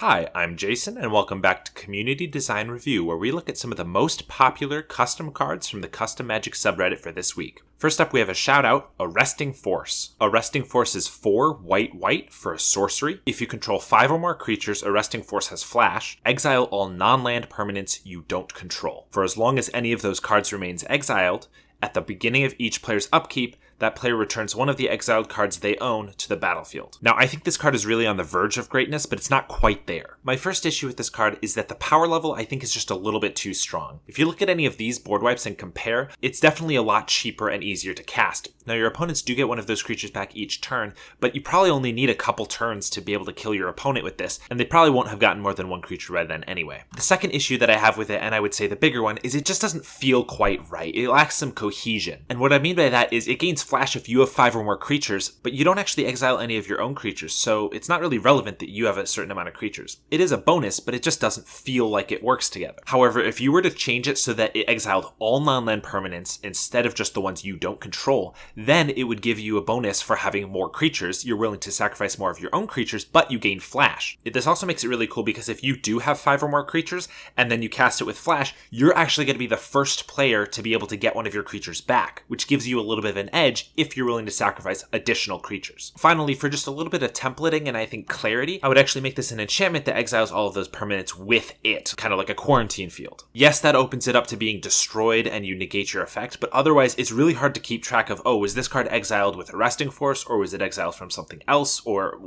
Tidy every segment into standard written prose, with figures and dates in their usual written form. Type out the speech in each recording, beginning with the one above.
Hi, I'm Jason, and welcome back to Community Design Review, where we look at some of the most popular custom cards from the custommagic subreddit for this week. First up, we have a shoutout, Arresting Force. Arresting Force is 4 white for a sorcery. If you control 5 or more creatures, Arresting Force has flash. Exile all non-land permanents you don't control. For as long as any of those cards remains exiled, at the beginning of each player's upkeep, that player returns one of the exiled cards they own to the battlefield. Now, I think this card is really on the verge of greatness, but it's not quite there. My first issue with this card is that the power level I think is just a little bit too strong. If you look at any of these board wipes and compare, it's definitely a lot cheaper and easier to cast. Now, your opponents do get one of those creatures back each turn, but you probably only need a couple turns to be able to kill your opponent with this, and they probably won't have gotten more than one creature by then anyway. The second issue that I have with it, and I would say the bigger one, is it just doesn't feel quite right. It lacks some cohesion. And what I mean by that is it gains flash if you have 5 or more creatures, but you don't actually exile any of your own creatures, so it's not really relevant that you have a certain amount of creatures. It is a bonus, but it just doesn't feel like it works together. However, if you were to change it so that it exiled all non-land permanents instead of just the ones you don't control, then it would give you a bonus for having more creatures. You're willing to sacrifice more of your own creatures, but you gain flash. This also makes it really cool because if you do have 5 or more creatures, and then you cast it with flash, you're actually going to be the first player to be able to get one of your creatures back, which gives you a little bit of an edge if you're willing to sacrifice additional creatures. Finally, for just a little bit of templating and I think clarity, I would actually make this an enchantment that exiles all of those permanents with it, kind of like a quarantine field. Yes, that opens it up to being destroyed and you negate your effect, but otherwise it's really hard to keep track of, was this card exiled with Arresting Force, or was it exiled from something else, or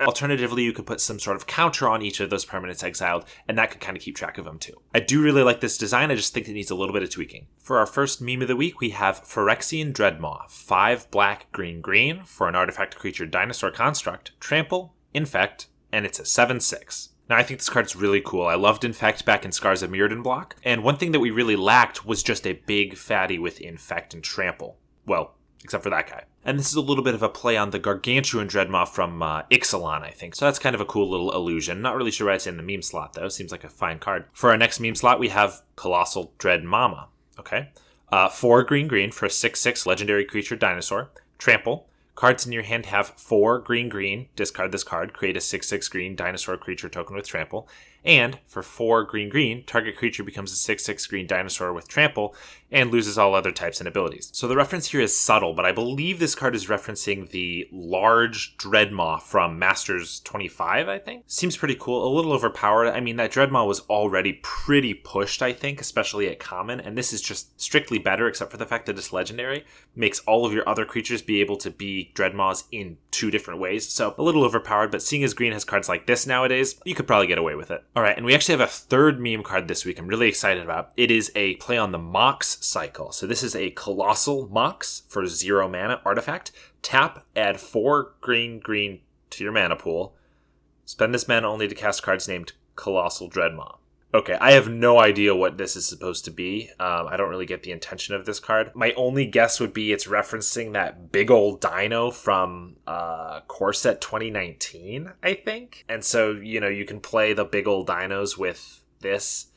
alternatively you could put some sort of counter on each of those permanents exiled, and that could kind of keep track of them too. I do really like this design, I just think it needs a little bit of tweaking. For our first meme of the week, we have Ferexian Dreadmaw, 5 black, green for an artifact creature dinosaur construct, trample, infect, and it's a 7/6. Now, I think this card's really cool. I loved Infect back in Scars of Mirrodin block, and one thing that we really lacked was just a big fatty with Infect and Trample. Well, except for that guy. And this is a little bit of a play on the Gargantuan Dreadmaw from Ixalan, I think. So that's kind of a cool little illusion. Not really sure why it's in the meme slot, though. Seems like a fine card. For our next meme slot, we have Colossal Dreadmaw. Okay. 4 green for a 6/6 legendary creature dinosaur. Trample. Cards in your hand have 4 green, discard this card, create a 6/6 green dinosaur creature token with trample. And for 4 green, target creature becomes a 6/6 green dinosaur with trample and loses all other types and abilities. So the reference here is subtle, but I believe this card is referencing the large Dreadmaw from Masters 25, I think. Seems pretty cool, a little overpowered. I mean, that Dreadmaw was already pretty pushed, I think, especially at common, and this is just strictly better, except for the fact that it's legendary. Makes all of your other creatures be able to be Dreadmaws in 2 different ways, so a little overpowered, but seeing as green has cards like this nowadays, you could probably get away with it. Alright, and we actually have a third meme card this week I'm really excited about. It is a play on the Mox cycle. So this is a Colossal Mox for 0 mana artifact. Tap, add 4 green to your mana pool. Spend this mana only to cast cards named Colossal Dreadmaw. Okay, I have no idea what this is supposed to be. I don't really get the intention of this card. My only guess would be it's referencing that big old dino from Core Set 2019, I think. And so, you can play the big old dinos with this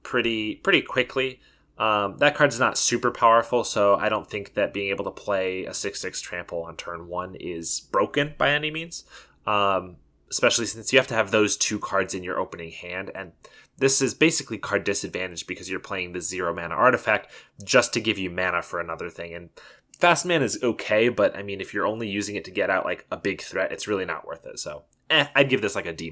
pretty quickly. That card's not super powerful, so I don't think that being able to play a 6/6 trample on turn 1 is broken by any means. Especially since you have to have those 2 cards in your opening hand, and this is basically card disadvantage because you're playing the 0 mana artifact just to give you mana for another thing. And fast mana is okay, but I mean, if you're only using it to get out like a big threat, it's really not worth it. So I'd give this like a D-.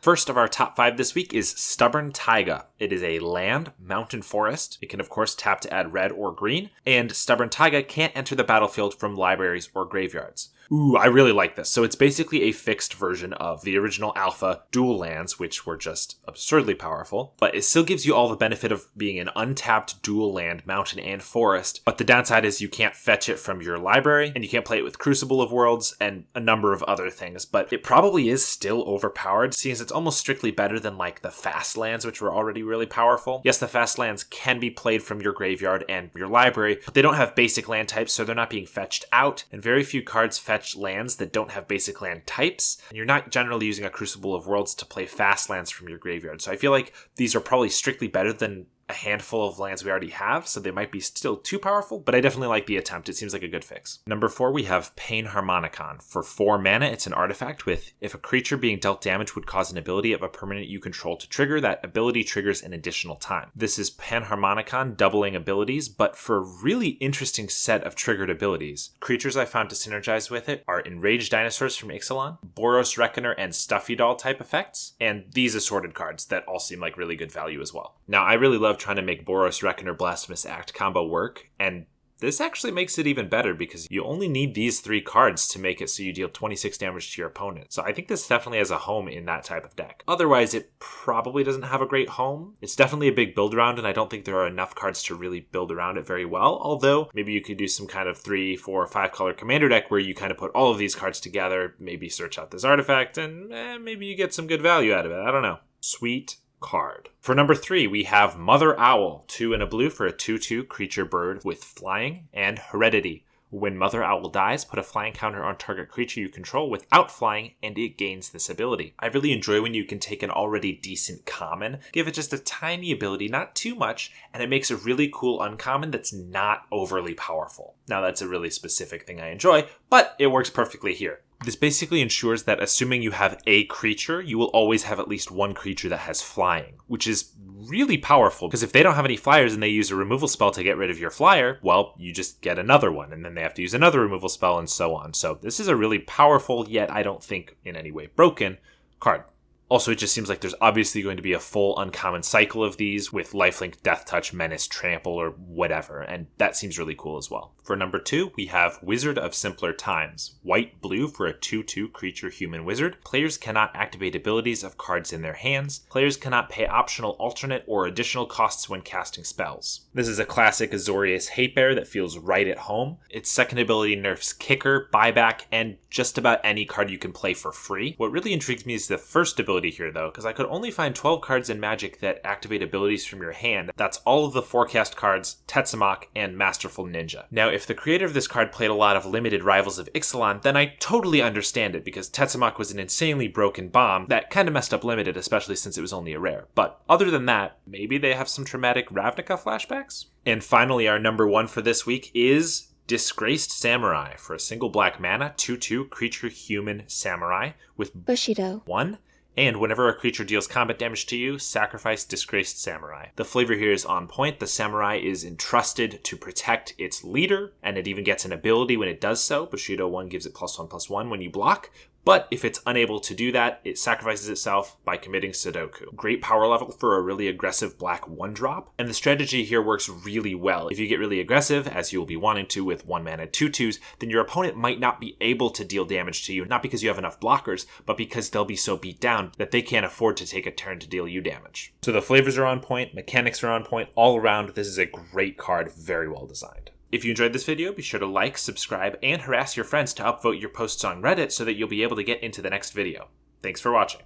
First of our top 5 this week is Stubborn Taiga. It is a land, mountain forest. It can of course tap to add red or green, and Stubborn Taiga can't enter the battlefield from libraries or graveyards. Ooh, I really like this. So it's basically a fixed version of the original alpha dual lands, which were just absurdly powerful, but it still gives you all the benefit of being an untapped dual land, mountain and forest. But the downside is you can't fetch it from your library, and you can't play it with Crucible of Worlds and a number of other things, but it probably is still overpowered, seeing as it's almost strictly better than like the fast lands, which were already really powerful. Yes, the fast lands can be played from your graveyard and your library, but they don't have basic land types, so they're not being fetched out, and very few cards fetch lands that don't have basic land types, and you're not generally using a Crucible of Worlds to play fast lands from your graveyard. So I feel like these are probably strictly better than a handful of lands we already have, so they might be still too powerful, but I definitely like the attempt. It seems like a good fix. Number 4, we have Pain Harmonicon. For 4 mana, it's an artifact with, if a creature being dealt damage would cause an ability of a permanent you control to trigger, that ability triggers an additional time. This is Panharmonicon doubling abilities, but for a really interesting set of triggered abilities. Creatures I found to synergize with it are Enraged Dinosaurs from Ixalan, Boros Reckoner, and Stuffy Doll type effects, and these assorted cards that all seem like really good value as well. Now, I really love trying to make Boros Reckoner Blasphemous Act combo work, and this actually makes it even better because you only need these 3 cards to make it so you deal 26 damage to your opponent. So I think this definitely has a home in that type of deck. Otherwise, it probably doesn't have a great home. It's definitely a big build around, and I don't think there are enough cards to really build around it very well. Although, maybe you could do some kind of 3, 4, 5 color commander deck where you kind of put all of these cards together, maybe search out this artifact, and maybe you get some good value out of it. I don't know. Sweet card. For number 3, we have Mother Owl, 2 and a blue for a 2/2 creature bird with flying and heredity. When Mother Owl dies, put a flying counter on target creature you control without flying, and it gains this ability. I really enjoy when you can take an already decent common, give it just a tiny ability, not too much, and it makes a really cool uncommon that's not overly powerful. Now, that's a really specific thing I enjoy, but it works perfectly here. This basically ensures that assuming you have a creature, you will always have at least one creature that has flying, which is really powerful because if they don't have any flyers and they use a removal spell to get rid of your flyer, well, you just get another one and then they have to use another removal spell and so on. So this is a really powerful, yet I don't think in any way broken card. Also, it just seems like there's obviously going to be a full uncommon cycle of these with Lifelink, Death Touch, Menace, Trample, or whatever, and that seems really cool as well. For number 2, we have Wizard of Simpler Times. White-blue for a 2/2 creature human wizard. Players cannot activate abilities of cards in their hands. Players cannot pay optional alternate or additional costs when casting spells. This is a classic Azorius hate bear that feels right at home. Its second ability nerfs Kicker, Buyback, and just about any card you can play for free. What really intrigues me is the first ability here though, because I could only find 12 cards in Magic that activate abilities from your hand. That's all of the Forecast cards, Tetsamok, and Masterful Ninja. Now, if the creator of this card played a lot of limited Rivals of Ixalan, then I totally understand it, because Tetsamok was an insanely broken bomb that kind of messed up limited, especially since it was only a rare. But other than that, maybe they have some traumatic Ravnica flashbacks? And finally, our number 1 for this week is Disgraced Samurai. For a single black mana, 2/2 creature human samurai with Bushido 1. And whenever a creature deals combat damage to you, sacrifice Disgraced Samurai. The flavor here is on point. The samurai is entrusted to protect its leader, and it even gets an ability when it does so. Bushido 1 gives it +1/+1 when you block. But if it's unable to do that, it sacrifices itself by committing Sudoku. Great power level for a really aggressive black 1-drop, and the strategy here works really well. If you get really aggressive, as you will be wanting to with 1-mana 2/2s, then your opponent might not be able to deal damage to you, not because you have enough blockers, but because they'll be so beat down that they can't afford to take a turn to deal you damage. So the flavors are on point, mechanics are on point, all around this is a great card, very well designed. If you enjoyed this video, be sure to like, subscribe, and harass your friends to upvote your posts on Reddit so that you'll be able to get into the next video. Thanks for watching.